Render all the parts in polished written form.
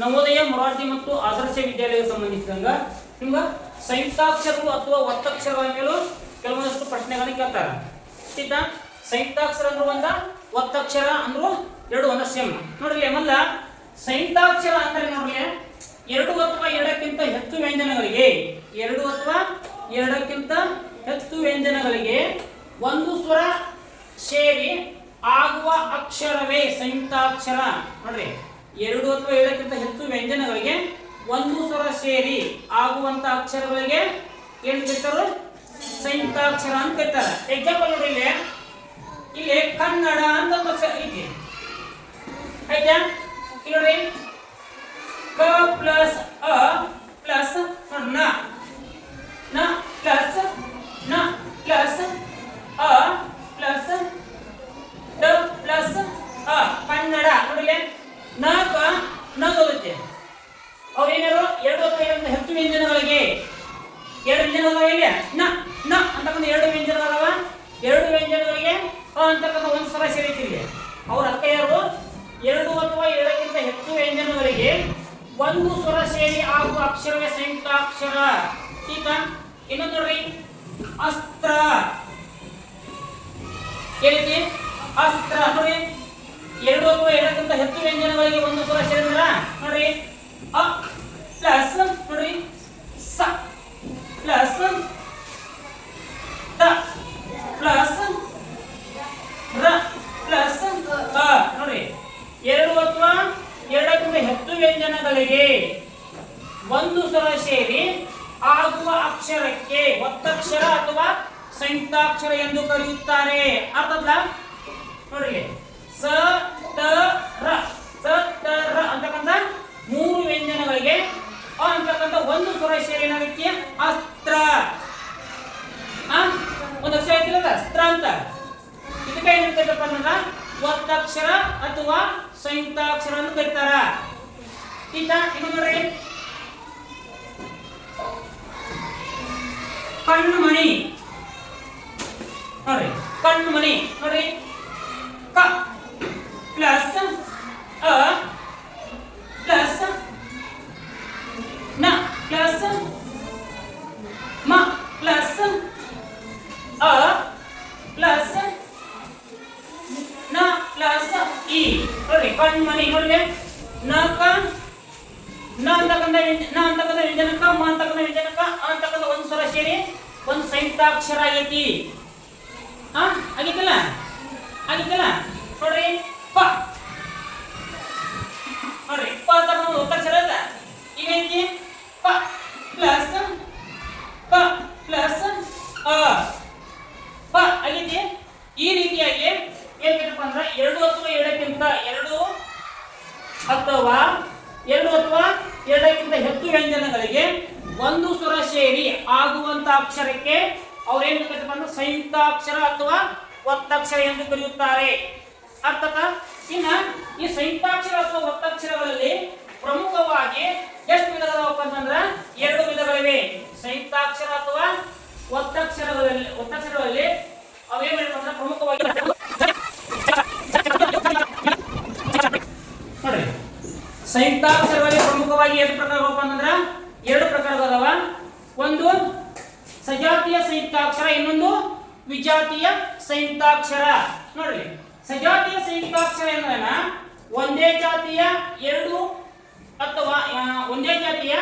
ನವೋದಯ ಮೊರಾರ್ಜಿ ಮತ್ತು ಆದರ್ಶ ವಿದ್ಯಾಲಯಕ್ಕೆ ಸಂಬಂಧಿಸಿದಂಗ ನಿಮ್ಗೆ ಸಂಯುಕ್ತಾಕ್ಷರಗಳು ಅಥವಾ ಒತ್ತಕ್ಷರಗಳ ಮೇಲೂ ಕೆಲವೊಂದಷ್ಟು ಪ್ರಶ್ನೆಗಳನ್ನು ಕೇಳ್ತಾರೆ. ಆಯ್ತಾ? ಸಂಯುಕ್ತಾಕ್ಷರ ಅಂದ್ರೆ ಒಂದ, ಒತ್ತಕ್ಷರ ಅಂದ್ರು ಎರಡು ಒಂದ ಸೇಮ್. ನೋಡ್ರಿ ಮೊದಲ ಸಂಯುಕ್ತಾಕ್ಷರ ಅಂದ್ರೆ ನೋಡ್ರಿ ಎರಡು ಅಥವಾ ಎರಡಕ್ಕಿಂತ ಹೆಚ್ಚು ವ್ಯಂಜನಗಳಿಗೆ, ಎರಡು ಅಥವಾ ಎರಡಕ್ಕಿಂತ ಹೆಚ್ಚು ವ್ಯಂಜನಗಳಿಗೆ ಒಂದು ಸ್ವರ ಸೇರಿ ಆಗುವ ಅಕ್ಷರವೇ ಸಂಯುಕ್ತಾಕ್ಷರ. ನೋಡ್ರಿ ಎರಡು ಅಥವಾ ಏಳಕ್ಕಿಂತ ಹೆಚ್ಚು ವ್ಯಂಜನಗಳಿಗೆ ಒಂದು ಸ್ವರ ಸೇರಿ ಆಗುವಂತ ಅಕ್ಷರಗಳಿಗೆ ಏನು ಕರೀತಾರೆ? ಸಂಯುಕ್ತಾಕ್ಷರ ಅಂತ ಕರೀತಾರೆ. ಎಕ್ಸಾಂಪಲ್ ನೋಡಿ, ಇಲ್ಲಿ ಕನ್ನಡ ಅಂತ ಒಂದು ಅಕ್ಷರ ಐತಿ. ಆಯ್ತಾ? ಇಲ್ಲಿ ನೋಡಿ ಕ ಪ್ಲಸ್ ಅ ಪ್ಲಸ್ ನ, ನ ಪ್ಲಸ್ ನ ಪ್ಲಸ್ ಅ ಪ್ಲಸ್ ಡ ಪ್ಲಸ್ ಅ ಕನ್ನಡ. ನೋಡಿ ನ ಓದುತ್ತೆ. ಅವ್ರು ಏನಾರು ಎರಡು ಅಥವಾ ಎರಡಕ್ಕಿಂತ ಹೆಚ್ಚು ವ್ಯಂಜನಗಳಿಗೆ, ಎರಡು ವ್ಯಂಜನಗಳು ಇಲ್ಲ ನ ನ ಅಂತಕ್ಕಂಥ ಎರಡು ವ್ಯಂಜನಗಳವ, ಎರಡು ವ್ಯಂಜನಗಳಿಗೆ ಅ ಅಂತಕ್ಕಂಥ ಒಂದು ಸ್ವರ ಸೇರಿತಿಲ್ಲ. ಅವ್ರ ಅರ್ಥ ಯಾರು? ಎರಡು ಅಥವಾ ಎರಡಕ್ಕಿಂತ ಹೆಚ್ಚು ವ್ಯಂಜನಗಳಿಗೆ ಒಂದು ಸ್ವರ ಸೇರಿ ಆಗುವ ಅಕ್ಷರವೇ ಸಂಯುಕ್ತಾಕ್ಷರ. ಈಗ ಇನ್ನೊಂದು ನೋಡ್ರಿ, ಅಸ್ತ್ರ. ಏನೈತಿ? ಅಸ್ತ್ರ. ನೋಡಿ ಎರಡು ಅಥವಾ ಎರಡಕ್ಕಿಂತ ಹೆಚ್ಚು ವ್ಯಂಜನಗಳಿಗೆ ಒಂದು ಸ್ವರ ಸೇರಿದ್ರ ನೋಡ್ರಿ ಅ ಪ್ಲಸ್ ನೋಡ್ರಿ ಸ ಪ್ಲಸ್ ತ ಪ್ಲಸ್ ರ ಪ್ಲಸ್ ಅ. ನೋಡ್ರಿ ಎರಡು ಅಥವಾ ಎರಡಕ್ಕಿಂತ ಹೆಚ್ಚು ವ್ಯಂಜನಗಳಿಗೆ ಒಂದು ಸ್ವರ ಸೇರಿ ಆಗುವ ಅಕ್ಷರಕ್ಕೆ ಒತ್ತಕ್ಷರ ಅಥವಾ ಸಂಯುಕ್ತಾಕ್ಷರ ಎಂದು ಕರೆಯುತ್ತಾರೆ. ಅರ್ಥದ ನೋಡ್ರಿ ಸ ತ ರ, ಸ ತ ರ ಅಂತಕ್ಕಂಥ ಮೂರು ವ್ಯಂಜನಗಳಿಗೆ ಅ ಅಂತಕ್ಕಂಥ ಒಂದು ಸ್ವರ ಸೇರಿ ಏನಾಗುತ್ತೆ? ಅಸ್ತ್ರ. ಒಂದು ಅಕ್ಷರ ಐತಿಲ್ಲ ಅಸ್ತ್ರ ಅಂತ. ಇದಕ್ಕೆ ಏನಿರ್ತೈತಪ್ಪ ಅಂದ್ರೆ ಒತ್ತಕ್ಷರ ಅಥವಾ ಸಂಯುಕ್ತಾಕ್ಷರ ಅಂತ ಕರೀತಾರ. ಈಗ ಇನ್ನು ನೋಡ್ರಿ ಕಣ್ಮಣಿ. ನೋಡ್ರಿ ಕಣ್ಮಣಿ. ನೋಡ್ರಿ ಕ ಪ್ಲಸ್ ಅ ಪ್ಲಸ್ ನ ಪ್ಲಸ್ ಮ ಪ್ಲಸ್ ಅ ಪ್ಲಸ್ ನ ಪ್ಲಸ್ ಇ. ನೋಡಿ ಕಣ್ಮಣಿ. ನೋಡಿ ನ ಅಂತಕ್ಕಂಥ ವ್ಯಂಜನಕ್ಕ ಮ ಅಂತಕ್ಕಂಥ ವ್ಯಂಜನಕ್ಕ ಅ ಅಂತಕ್ಕಂಥ ಒಂದು ಸ್ವರ ಸೇರಿ ಒಂದು ಸಂಯುಕ್ತಾಕ್ಷರ ಆಗೈತಿ. ಆಗಿತ್ತಲ್ಲ ಆಗಿತ್ತಲ್ಲ. ನೋಡ್ರಿ ಪ. ನೋಡ್ರಿ ಪ ಅಂತಕ್ಕಂಥ ಒತ್ತಕ್ಷರ ಅಲ್ಲ. ಈಗ ಐತಿ ಪ ಪ್ಲಸ್ ಪ ಪ್ಲಸ್ ಅ ಪ ಆಗೈತಿ. ಈ ರೀತಿಯಾಗಿ ಏನ್ಬೇಕಪ್ಪ ಅಂದ್ರೆ ಎರಡು ಅಥವಾ ಎರಡಕ್ಕಿಂತ ಎರಡು ಅಥವಾ ಎರಡಕ್ಕಿಂತ ಹೆಚ್ಚು ವ್ಯಂಜನಗಳಿಗೆ ಒಂದು ಸ್ವರ ಸೇರಿ ಆಗುವಂತ ಅಕ್ಷರಕ್ಕೆ ಅವ್ರು ಏನ್ ಬೇಕಪ್ಪ ಅಂದ್ರೆ ಸಂಯುಕ್ತಾಕ್ಷರ ಅಥವಾ ಒತ್ತಕ್ಷರ ಎಂದು ಕರೆಯುತ್ತಾರೆ. ಅರ್ಥಕ? ಇನ್ನ ಈ ಸಂಯುಕ್ತಾಕ್ಷರ ಅಥವಾ ಒತ್ತಕ್ಷರಗಳಲ್ಲಿ ಪ್ರಮುಖವಾಗಿ ಎಷ್ಟು ವಿಧಗಳಪ್ಪ ಅಂತಂದ್ರೆ ಎರಡು ವಿಧಗಳಿವೆ. ಸಂಯುಕ್ತಾಕ್ಷರ ಅಥವಾ ಒತ್ತಕ್ಷರಗಳಲ್ಲಿ ಅವೇನ್ ಅಂದ್ರೆ ಪ್ರಮುಖವಾಗಿ ನೋಡ್ರಿ ಸಂಯುಕ್ತಾಕ್ಷರಗಳಲ್ಲಿ ಪ್ರಮುಖವಾಗಿ ಎಷ್ಟು ಪ್ರಕಾರಗಳಪ್ಪ ಅಂತಂದ್ರೆ ಎರಡು ಪ್ರಕಾರಗಳವ. ಒಂದು ಸಜಾತಿಯ ಸಂಯುಕ್ತಾಕ್ಷರ, ಇನ್ನೊಂದು ವಿಜಾತಿಯ ಸಂಯುಕ್ತಾಕ್ಷರ. ನೋಡ್ರಿ ಸಜಾತಿಯ ಸಂಯುಕ್ತಾಕ್ಷರ ಎಂದ್ರೆ ಒಂದೇ ಜಾತಿಯ ಎರಡು ಅಥವಾ ಒಂದೇ ಜಾತಿಯ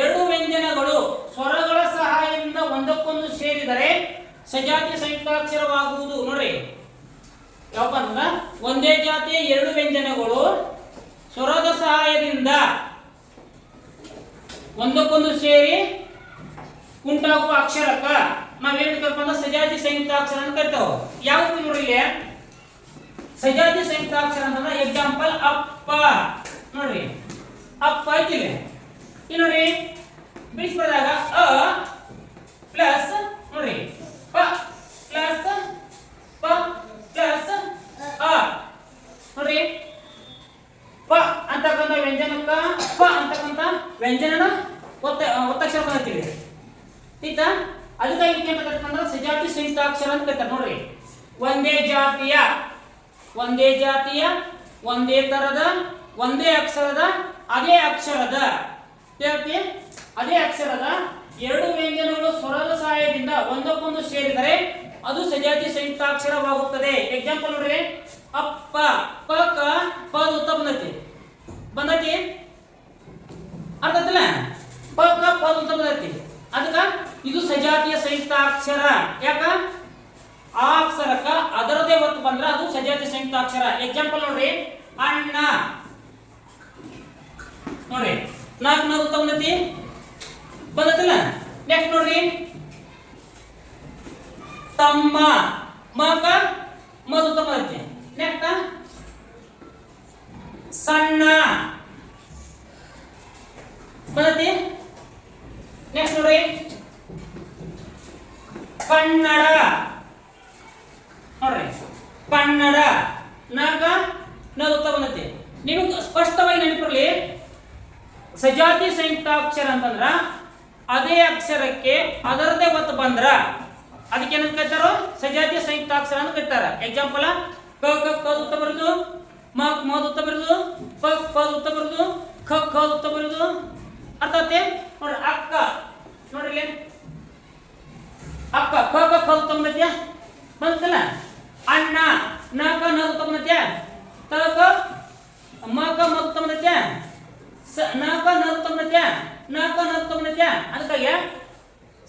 ಎರಡು ವ್ಯಂಜನಗಳು ಸ್ವರಗಳ ಸಹಾಯದಿಂದ ಒಂದಕ್ಕೊಂದು ಸೇರಿದರೆ ಸಜಾತಿಯ ಸಂಯುಕ್ತಾಕ್ಷರವಾಗುವುದು. ನೋಡ್ರಿ ಯಾವಪ್ಪ ಅಂದ್ರೆ ಒಂದೇ ಜಾತಿಯ ಎರಡು ವ್ಯಂಜನಗಳು ಸ್ವರದ ಸಹಾಯದಿಂದ ಒಂದಕ್ಕೊಂದು ಸೇರಿ ಉಂಟಾಗುವ ಅಕ್ಷರಕ್ಕ ನಾವೇನ್ ಅಂದ್ರೆ ಸಜಾತಿ ಸಂಯುಕ್ತಾಕ್ಷರ ಅಂತ ಕರಿತಾವ. ಯಾವುದು ನೋಡ್ರಿ ಇಲ್ಲಿ ಸಜಾತಿ ಸಂಯುಕ್ತಾಕ್ಷರ ಅಂತಂದ್ರೆ ಎಕ್ಸಾಂಪಲ್ ಅಪ್ಪ. ನೋಡ್ರಿ ಅಪ್ಪ ಐತಿಲ್ಲ. ಇಲ್ಲಿ ನೋಡ್ರಿ ಬಿಡಿಸ್ಬಾರ್ದಾಗ ಅ ಪ್ಲಸ್ ನೋಡ್ರಿ ಪ ಪ್ಲಸ್ ಪ ಪ್ಲಸ್ ಅ. ನೋಡ್ರಿ ಪ ಅಂತಕ್ಕಂಥ ವ್ಯಂಜನಕ್ಕ ಪ ಅಂತಕ್ಕಂಥ ವ್ಯಂಜನ ಒತ್ತಕ್ಷರ ಬರ್ತೀವಿ. ಆಯ್ತಾ? ಅದಕ್ಕಾಗಿ ಏನ್ ಅಂದ್ರೆ ಸಜಾತಿ ಸಂಯುಕ್ತಾಕ್ಷರ ಅಂತ ಕರೀತಾರೆ. ನೋಡ್ರಿ ಒಂದೇ ಜಾತಿಯ ಒಂದೇ ತರದ ಒಂದೇ ಅಕ್ಷರದ ಅದೇ ಅಕ್ಷರದ ವಿದ್ಯಾರ್ಥಿ ಅದೇ ಅಕ್ಷರದ ಎರಡು ವ್ಯಂಜನಗಳು ಸ್ವರದ ಸಹಾಯದಿಂದ ಒಂದಕ್ಕೊಂದು ಸೇರಿದರೆ ಅದು ಸಜಾತಿ ಸಂಯುಕ್ತಾಕ್ಷರವಾಗುತ್ತದೆ. ಎಕ್ಸಾಂಪಲ್ ನೋಡ್ರಿ, ಅಪ್ಪ ಪ ಕ ಪ ಉತ್ತ ಬಂದತಿ ಅರ್ಥ ಆಯ್ತಲ್ಲ, ಪ ಕ ಪ ಉತ್ತ ಬಂದತಿ, ಅದಕ್ಕ ಇದು ಸಜಾತಿಯ ಸಂಯುಕ್ತಾಕ್ಷರ. ಯಾಕ ಆ ಅಕ್ಷರಕ್ಕ ಅದರದೇ ಒತ್ತು ಬಂದ್ರೆ ಅದು ಸಜಾತಿ ಸಂಯುಕ್ತಾಕ್ಷರ. ಎಕ್ಸಾಂಪಲ್ ನೋಡ್ರಿ, ಅಣ್ಣ ನೋಡ್ರಿ, ನಾಲ್ಕು ನ ಉತ್ತ ಬಂದತಿಲ್ಲ. ನೆಕ್ಸ್ಟ್ ನೋಡ್ರಿ, ತಮ್ಮ ಮಗ ಮದು ಉತ್ತ ಬಂದತಿ. ನೆಕ್ಸ್ಟ್ ಸಣ್ಣ ಬಂದತಿ. ನೆಕ್ಸ್ಟ್ ನೋಡ್ರಿ, ಕನ್ನಡ ನೋಡ್ರಿ, ಕನ್ನಡ ನಾಗ ನಗುತ್ತಾ ಬಂದತಿ. ನಿಮಗೆ ಸ್ಪಷ್ಟವಾಗಿ ನೆನಪಿರಲಿ, ಸಜಾತಿ ಸಂಯುಕ್ತಾಕ್ಷರ ಅಂತಂದ್ರ ಅದೇ ಅಕ್ಷರಕ್ಕೆ ಅದರದೇ ಒತ್ತು ಬಂದ್ರ ಅದಕ್ಕೆ ಏನಂತ ಕರೀತಾರೋ ಸಜಾತಿ ಸಂಯುಕ್ತಾಕ್ಷರ ಅಂತ ಕರೀತಾರ. ಎಕ್ಸಾಂಪಲ್, ಕ ಕ ಕ ಉತ್ತ ಬರುದು, ಮ ಮ ಉತ್ತ ಬರುದು, ಪ ಪ ಉತ್ತ ಬರುದು, ಖ ಖ ಉತ್ತ ಬರುದು. ಅರ್ಥ ಆಯ್ತೆ ನೋಡ್ರಿ. ಅಕ್ಕ ನೋಡ್ರಿ, ಅಕ್ಕ ಕ ಕ ಖ ಉತ್ತ ಬಂದತ್ಯಾ ಬಂತಲ್ಲ. ಅಣ್ಣ ನ ಕ ನ ಉತ್ತ ಬಂದತ್ಯಾ, ತ ಕ ಮ ಕ ಮ ಉತ್ತ ಬಂದತ್ಯಾ, ನ ಕ ನ ಉತ್ತ ಬಂದತ್ಯಾ, ನ ಕ ನ ಉತ್ತ ಬಂದತ್ಯಾ. ಅದಕ್ಕಾಗಿ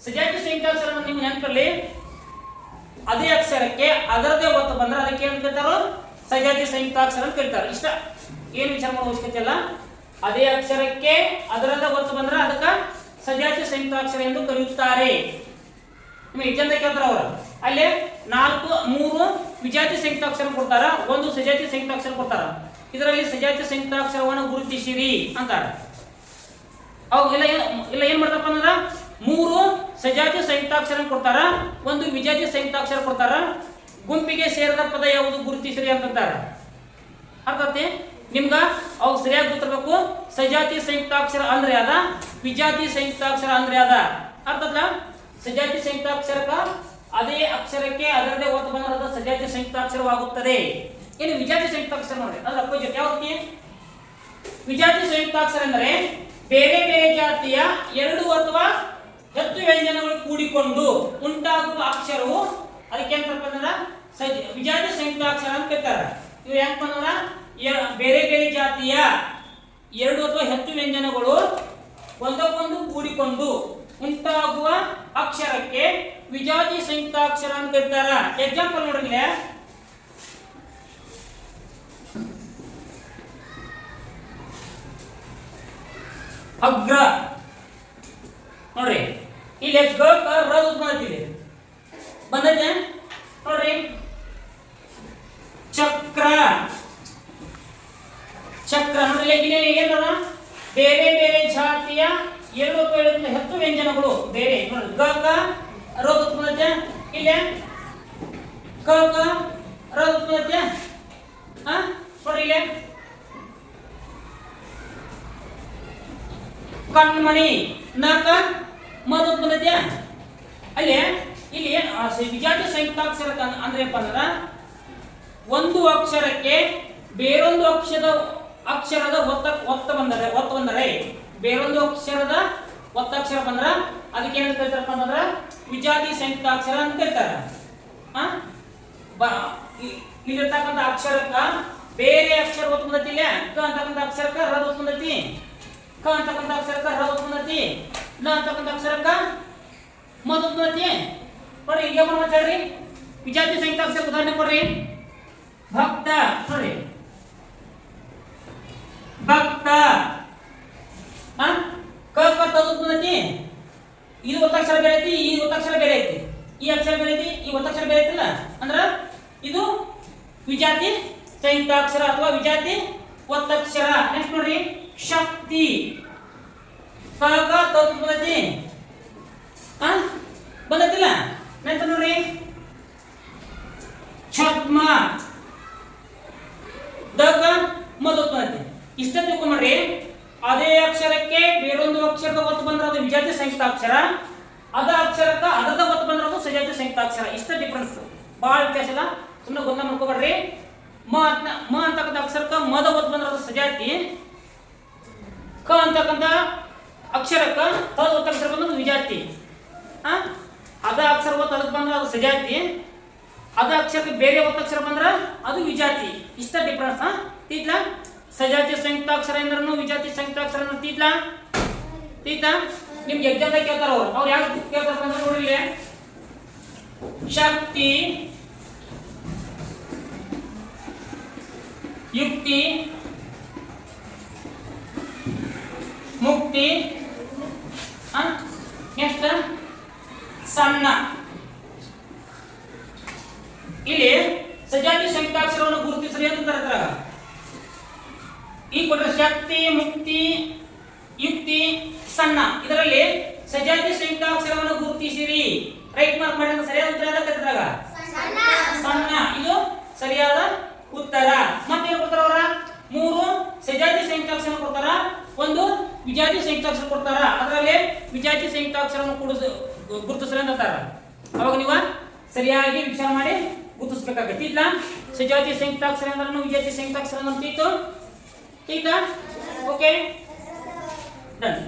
ಸಜಾತಿ ಸಂಯುಕ್ತಾಕ್ಷರ ನಿಮ್ಮ ನೆನಪಲ್ಲಿ ಅದೇ ಅಕ್ಷರಕ್ಕೆ ಅದರದೇ ಒತ್ತು ಬಂದ್ರೆ ಅದಕ್ಕೆ ಏನು ಕರೀತಾರೋ ಸಜಾತಿ ಸಂಯುಕ್ತಾಕ್ಷರ ಅಂತ ಕರೀತಾರೆ. ಇಷ್ಟ ಏನು ವಿಚಾರ ಮಾಡೋ ಅವಶ್ಯಕತೆ ಇಲ್ಲ. ಅದೇ ಅಕ್ಷರಕ್ಕೆ ಅದರದೇ ಒತ್ತು ಬಂದ್ರೆ ಅದಕ್ಕೆ ಸಜಾತಿ ಸಂಯುಕ್ತಾಕ್ಷರ ಎಂದು ಕರೆಯುತ್ತಾರೆ. ನಿಮಗೆ ಎಕ್ಸಾಮ್ ಕೇಳ್ತಾರ ಅವರು, ಅಲ್ಲಿ ಮೂರು ವಿಜಾತಿ ಸಂಯುಕ್ತಾಕ್ಷರ ಕೊಡ್ತಾರ, ಒಂದು ಸಜಾತಿ ಸಂಯುಕ್ತಾಕ್ಷರ ಕೊಡ್ತಾರ. ಇದರಲ್ಲಿ ಸಜಾತಿ ಸಂಯುಕ್ತಾಕ್ಷರವನ್ನು ಗುರುತಿಸಿರಿ ಅಂತಾರೆ. ಅವು ಇಲ್ಲ ಏನ್ ಮಾಡ್ತಾರಪ್ಪ ಅಂದ್ರ, ಮೂರು ಸಜಾತಿ ಸಂಯುಕ್ತಾಕ್ಷರ ಕೊಡ್ತಾರ, ಒಂದು ವಿಜಾತಿ ಸಂಯುಕ್ತಾಕ್ಷರ ಕೊಡ್ತಾರ. ಗುಂಪಿಗೆ ಸೇರಿದ ಪದ ಯಾವುದು ಗುರುತಿಸಿರಿ ಅಂತಂತಾರ. ಅರ್ಥ ಆಯ್ತಿ ನಿಮ್ಗ? ಅವು ಸರಿಯಾಗಿ ಗೊತ್ತಿರಬೇಕು. ಸಜಾತಿ ಸಂಯುಕ್ತಾಕ್ಷರ ಅಂದ್ರೆ ಅದ, ವಿಜಾತಿ ಸಂಯುಕ್ತಾಕ್ಷರ ಅಂದ್ರೆ ಅದ. ಅರ್ಥ ಆಯ್ತಾ? ಸಜಾತಿ ಸಂಯುಕ್ತಾಕ್ಷರಕ ಅದೇ ಅಕ್ಷರಕ್ಕೆ ಅದರದೇ ಒತ್ತು ಬಂದ್ರೆ ಅದು ಸಜಾತಿ ಸಂಯುಕ್ತಾಕ್ಷರವಾಗುತ್ತದೆ. ಇನ್ನು ವಿಜಾತಿ ಸಂಯುಕ್ತಾಕ್ಷರ ನೋಡಿ, ಅದ್ರ ಅಪೋಸಿಟ್ ಯಾವತ್ತಿ? ವಿಜಾತಿ ಸಂಯುಕ್ತಾಕ್ಷರ ಅಂದರೆ ಬೇರೆ ಬೇರೆ ಜಾತಿಯ ಎರಡು ಅಥವಾ ಹೆಚ್ಚು ವ್ಯಂಜನಗಳು ಕೂಡಿಕೊಂಡು ಉಂಟಾಗುವ ಅಕ್ಷರವು ಅದಕ್ಕೆ ಏನಂತಾರ ವಿಜಾತಿ ಸಂಯುಕ್ತಾಕ್ಷರ ಅಂತ ಕರೀತಾರೆ. ಇವು ಯಾಕಪ್ಪ ಅಂದ್ರ ಬೇರೆ ಬೇರೆ ಜಾತಿಯ ಎರಡು ಅಥವಾ ಹೆಚ್ಚು ವ್ಯಂಜನಗಳು ಒಂದಕ್ಕೊಂದು ಕೂಡಿಕೊಂಡು ಉಂಟಾಗುವ ಅಕ್ಷರಕ್ಕೆ ವಿಜಾತಿ ಸಂಯುಕ್ತಾಕ್ಷರ ಅಂತ ಕರೀತಾರ. ಎಕ್ಸಾಂಪಲ್ ನೋಡ್ರಿ, ಅಗ್ರ ನೋಡ್ರಿ, ಇಲ್ಲಿ ಗ ಕ ರ ಬಂದಿದೆ ಬಂದೈತೆ ನೋಡ್ರಿ. ಚಕ್ರ ಚಕ್ರ ನೋಡ್ರಿ, ಇಲ್ಲಿ ಏನದ ಬೇರೆ ಬೇರೆ ಜಾತಿಯ ಎರಡು ಅಥವಾ ಎರಡಕ್ಕಿಂತ ಹೆಚ್ಚು ವ್ಯಂಜನಗಳು ಬೇರೆ ನೋಡಿ. ಗ ಕ ರ ಬಂದೈತೆ, ಇಲ್ಲಿ ಕ ಕ ರ ಬಂದೈತೆ. ನೋಡ್ರಿ, ಇಲ್ಲಿ ಕಣ್ಮಣಿ ನಾಕ ಮದು ಬಂದೈತೆ. ಅಲ್ಲಿ ಇಲ್ಲಿ ವಿಜಾತಿ ಸಂಯುಕ್ತಾಕ್ಷರ ಅಂದ್ರೆ ಏನಪ್ಪ ಅಂದ್ರ ಒಂದು ಅಕ್ಷರಕ್ಕೆ ಬೇರೊಂದು ಅಕ್ಷರದ ಒತ್ತು ಬಂದರೆ ಬೇರೊಂದು ಅಕ್ಷರದ ಒತ್ತಕ್ಷರ ಬಂದ್ರ ಅದಕ್ಕೆ ಏನಂತ ಕರೀತಾರಪ್ಪ ಅಂತಂದ್ರ ವಿಜಾತಿ ಸಂಯುಕ್ತಾಕ್ಷರ ಅಂತ ಕರೀತಾರ. ಇಲ್ಲಿರ್ತಕ್ಕಂಥ ಅಕ್ಷರಕ್ಕ ಬೇರೆ ಅಕ್ಷರ ಒತ್ತು ಬಂದೈತಿ. ಇಲ್ಲ ಕ ಅಂತಕ್ಕಂಥ ಅಕ್ಷರಕ್ಕ ರ ಒತ್ತು ಬಂದೈತಿ, ಕ ಅಂತಕ್ಕಂಥ ಅಕ್ಷರಕ್ಕ ರ ಒತ್ತು ಬಂದೈತಿ, ನ ಅಂತಕ್ಕಂಥ ಅಕ್ಷರಕ್ಕ ಮದು ಒತ್ತು ಬಂದೈತಿ. ನೋಡ್ರಿ, ಈಗ ಏನ್ ಮಾತಾಡ್ರಿ, ವಿಜಾತಿ ಸಂಯುಕ್ತಾಕ್ಷರ ಉದಾಹರಣೆ ಕೊಡ್ರಿ. ಭಕ್ತ ನೋಡ್ರಿ, ಭಕ್ತ ಕ ಕ ತದು ಬಂದೈತಿ. ಇದು ಒತ್ತಕ್ಷರ ಬೇರೆ ಐತಿ, ಈ ಒತ್ತಕ್ಷರ ಬೇರೆ ಐತಿ, ಈ ಅಕ್ಷರ ಬೇರೆ ಐತಿ, ಈ ಒತ್ತಕ್ಷರ ಬೇರೆ ಐತಿಲ್ಲ ಅಂದ್ರ ಇದು ವಿಜಾತಿ ಸಂಯುಕ್ತಾಕ್ಷರ ಅಥವಾ ವಿಜಾತಿ ಒತ್ತಕ್ಷರ. ನೆಕ್ಸ್ಟ್ ನೋಡ್ರಿ, ಶಕ್ತಿ ಕ ಕ ತದು ಬಂದೈತಿ ಬಂದೈತಿಲ್ಲ. ನಂತರ ನೋಡ್ರಿ, ಛದ್ಮ ದ ಕ ಮದು ಬಂದೈತಿ. ಇಷ್ಟ ತಿಳ್ಕೊಂಡ್ರಿ, ಅದೇ ಅಕ್ಷರಕ್ಕೆ ಬೇರೊಂದು ಅಕ್ಷರದ ಒತ್ತು ಬಂದ್ರೆ ಅದು ವಿಜಾತಿ ಸಂಯುಕ್ತಾಕ್ಷರ, ಅದ ಅಕ್ಷರಕ್ಕ ಅದರದ ಒತ್ತು ಬಂದ್ರೆ ಅದು ಸಜಾತಿ ಸಂಯುಕ್ತಾಕ್ಷರ. ಇಷ್ಟ ಡಿಫರೆನ್ಸ್, ಬಹಳ ವ್ಯತ್ಯಾಸ ಇಲ್ಲ. ಸುಮ್ಮನೆ ಗೊಂದಲ ಮಾಡ್ಕೋಬೇಡ್ರಿ. ಮ ಅಂತಕ್ಕಂಥ ಅಕ್ಷರಕ್ಕ ಮದ ಒತ್ತು ಬಂದ್ರೆ ಅದು ಸಜಾತಿ, ಕ ಅಂತಕ್ಕಂಥ ಅಕ್ಷರಕ್ಕ ತದ ಒತ್ತಕ್ಷರ ಬಂದ್ರೆ ಅದು ವಿಜಾತಿ. ಅದ ಅಕ್ಷರ ಒತ್ತು ಅದಕ್ಕೆ ಬಂದ್ರೆ ಅದು ಸಜಾತಿ. ಅದ ಅಕ್ಷರಕ್ಕೆ ಬೇರೆ ಒತ್ತಕ್ಷರ ಬಂದ್ರೆ ಅದು ವಿಜಾತಿ. ಇಷ್ಟ ಡಿಫ್ರೆನ್ಸ್ ತೀತ್ಲ. ಸಜಾತಿ ಸಂಯುಕ್ತಾಕ್ಷರ ಎಂದ್ರೂ ವಿಜಾತಿ ಸಂಯುಕ್ತಾಕ್ಷರ ತೀತ್ಲ. ನಿಮ್ಗೆ ಎಕ್ಸಾಮ್ದಾಗ ಕೇಳ್ತಾರ ಅವ್ರು ಯಾಕೆ ಕೇಳ್ತಾರ ಅಂದ್ರೆ ನೋಡಿ ಇಲ್ಲಿ ಶಕ್ತಿ, ಯುಕ್ತಿ, ಮುಕ್ತಿ, ನೆಕ್ಸ್ಟ್ ಸಣ್ಣ. ಇಲ್ಲಿ ಸಜಾತಿ ಸಂಯುಕ್ತಾಕ್ಷರವನ್ನು ಗುರುತಿಸ್ರಿ ಅಂತ ಕರೀತಾರ. ಈ ಕೊಟ್ಟರೆ ಶಕ್ತಿ, ಮುಕ್ತಿ, ಯುಕ್ತಿ, ಸಣ್ಣ. ಇದರಲ್ಲಿ ಸಜಾತಿ ಸಂಯುಕ್ತಾಕ್ಷರವನ್ನು ಗುರುತಿಸಿರಿ. ರೈಟ್ ಮಾರ್ಕ್ ಮಾಡಿ. ಸರಿಯಾದ ಉತ್ತರ ಯಾವ್ದು ಕರೀತಾರ? ಸಣ್ಣ. ಇದು ಸರಿಯಾದ ಉತ್ತರ. ಮತ್ತೇನು ಕೊಡ್ತಾರ ಅವರ? 3 ಸಜಾತಿ ಸಂಯುಕ್ತಾಕ್ಷರ ಕೊಡ್ತಾರ, 1 ವಿಜಾತಿ ಸಂಯುಕ್ತಾಕ್ಷರ ಕೊಡ್ತಾರ. ಅದರಲ್ಲಿ ವಿಜಾತಿ ಸಂಯುಕ್ತಾಕ್ಷರವನ್ನು ಗುರುತಿಸ್ರಿ ಅಂತ ಅಂತಾರ. ಅವಾಗ ನೀವು ಸರಿಯಾಗಿ ವಿಚಾರ ಮಾಡಿ ಗುರುತಿಸಬೇಕಾಗತ್ತೆ. ಇಲ್ಲ ಸಜಾತಿ ಸಂಯುಕ್ತಾಕ್ಷರ ಅಂದ್ರೆ ವಿಜಾತಿ ಸಂಯುಕ್ತಾಕ್ಷರ ಅಂತ ಓಕೆ ಡನ್.